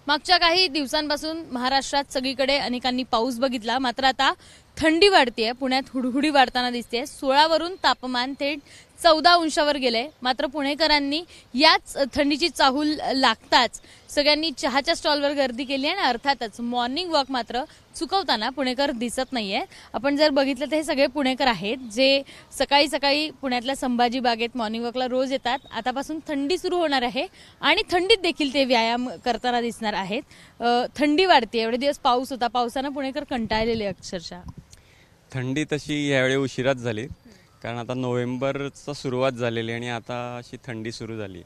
मागच्या काही दिवसांपासून महाराष्ट्रात सगळीकडे अनेकांनी पाऊस बघितला, मात्र आता थंडी वाढतेय. पुण्यात हुडहुडी वाढताना दिसते. 16 वरून तापमान थेट 14 अंशावर गेले. मात्र पुणेकरांनी याच थंडीची चाहूल लागताच सगळ्यांनी चहाच्या स्टॉलवर गर्दी केली आणि अर्थातच मॉर्निंग वॉक मात्र चुकवताना पुणेकर दिसत नाहीये. आपण जर बघितलं तर हे सगळे पुणेकर आहेत जे सकाळी सकाळी पुण्यातल्या संभाजी बागेत मॉर्निंग वॉकला रोज येतात. आतापासून थंडी सुरू होणार आहे आणि थंडीत देखील ते व्यायाम करताना दिसणार आहेत. थंडी वाढते, एवढे दिवस पाऊस होता, पावसानं पुणेकर कंटाळलेले अक्षरशः. थंडी तशी यावेळी उशिराच झाली, कारण आता नोव्हेंबरचं सुरुवात झालेली आणि आता अशी थंडी सुरू झाली.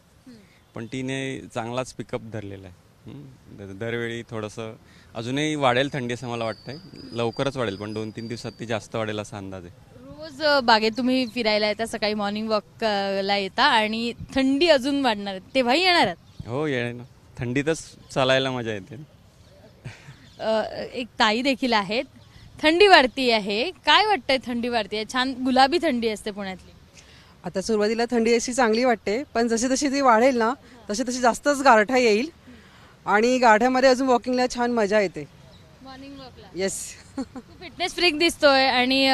पण तिने चांगलाच पिकअप धरलेला आहे. दरवेळी थोडंसं अजूनही वाढेल थंडी असं मला वाटतंय. लवकरच वाढेल, पण 2-3 दिवसात ती जास्त वाढेल असा अंदाज आहे. रोज बागेत तुम्ही फिरायला येता, सकाळी मॉर्निंग वॉकला येता आणि थंडी अजून वाढणार आहे, तेव्हाही येणार आहात? हो, येणार. थंडीतच चालायला मजा येते. एक ताई देखील आहेत. थंडी वाढती आहे, काय वाटतंय? थंडी वाढते, छान गुलाबी थंडी असते पुण्यातली. आता सुरुवातीला थंडी अशी चांगली वाटते, पण जशी जशी ती वाढेल ना तशी तशी जास्तच गारठा येईल आणि गारठ्यामध्ये अजून वॉकिंगला छान मजा येते. मॉर्निंग वॉकला येस. फिटनेस फ्रीक दिसतोय आणि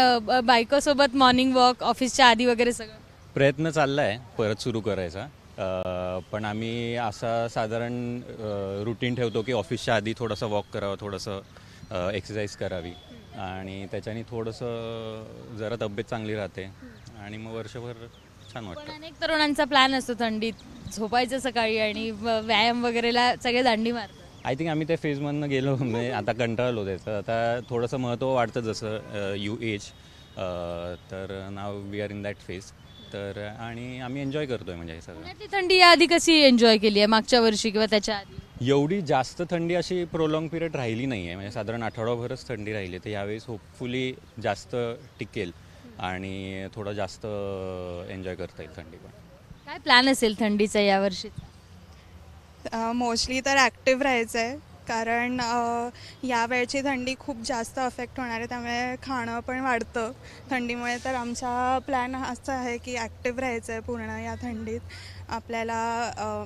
बायकोसोबत मॉर्निंग वॉक ऑफिसच्या आधी वगैरे सगळं प्रयत्न चाललाय परत सुरू करायचा. पण आम्ही असा साधारण रुटीन ठेवतो की ऑफिसच्या आधी थोडंसं वॉक करावं, थोडंसं एक्सरसाइज करावी आणि त्याच्याने थोडंसं जरा तब्येत चांगली राहते आणि मग वर्षभर छान वाटतं. अनेक तरुणांचा प्लॅन असतो थंडीत झोपायचं सकाळी आणि व्यायाम वगैरेला सगळे दांडी मारतात. आय थिंक आम्ही त्या फेजमधनं गेलो, म्हणजे आता कंटाळलो त्याचं. आता थोडंसं महत्त्व वाढतं जसं यू एज, तर now we are in that phase. तर आणि आम्ही एन्जॉय करतोय म्हणजे हे सगळं. थंडी याआधी कशी एन्जॉय केली आहे, मागच्या वर्षी किंवा त्याच्या आधी? एवढी जास्त थंडी अशी प्रोलॉंग पिरियड राहिली नाही आहे, म्हणजे साधारण आठवडाभरच थंडी राहिली. तर यावेळेस होपफुली जास्त टिकेल आणि थोडं जास्त एन्जॉय करता येईल थंडी. पण काय प्लॅन असेल थंडीचा यावर्षी? मोस्टली तर ॲक्टिव्ह राहायचं आहे, कारण यावेळची थंडी खूप जास्त अफेक्ट होणार आहे, त्यामुळे खाणं पण वाढतं थंडीमुळे. तर आमचा प्लॅन असा आहे की ॲक्टिव्ह राहायचं आहे पूर्ण या थंडीत. आपल्याला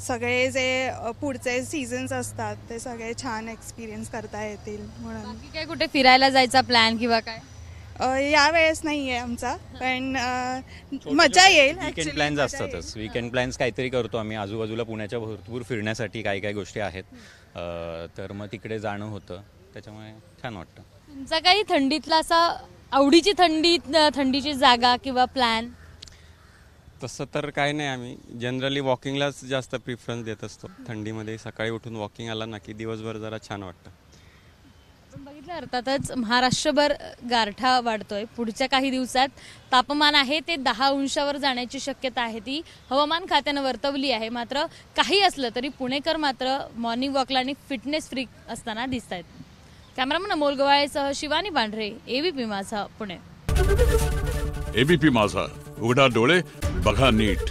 सगळे जे पुढचे सीझन्स असतात ते सगळे छान एक्सपिरियन्स करता येतील म्हणून. बाकी काय कुठे फिरायला जायचा प्लॅन किंवा काय? यावेळेस नाही आहे आमचा, पण मजा येईल. वीकेंड प्लॅन्स असतातच. वीकेंड प्लॅन्स काहीतरी करतो आम्ही आजूबाजूला पुण्याच्या भरपूर फिरण्यासाठी काही काही गोष्टी आहेत, तर मग तिकडे जाणं होतं, त्याच्यामुळे छान वाटतं. तुमचा काही थंडीतला असा आवडीची थंडीची जागा किंवा प्लॅन? तसं तर काय नाही, आम्ही जनरली वॉकिंगलाच जास्त प्रिफरन्स देत असतो. थंडीमध्ये सकाळी उठून वॉकिंग आला ना की दिवसभर जरा छान वाटतं. बघितलं अर्थातच महाराष्ट्रभर गारठा वाढतोय. पुढच्या काही दिवसात तापमान आहे ते 10 अंशावर जाण्याची शक्यता आहे, ती हवामान खात्यानं वर्तवली आहे. मात्र काही असलं तरी पुणेकर मात्र मॉर्निंग वॉकला आणि फिटनेस फ्रीक असताना दिसत आहेत. कॅमेरामन अमोल गवाळेसह शिवानी पांढरे, एबीपी माझा, पुणे. एबीपी माझा, उघडा डोळे बघा नीट.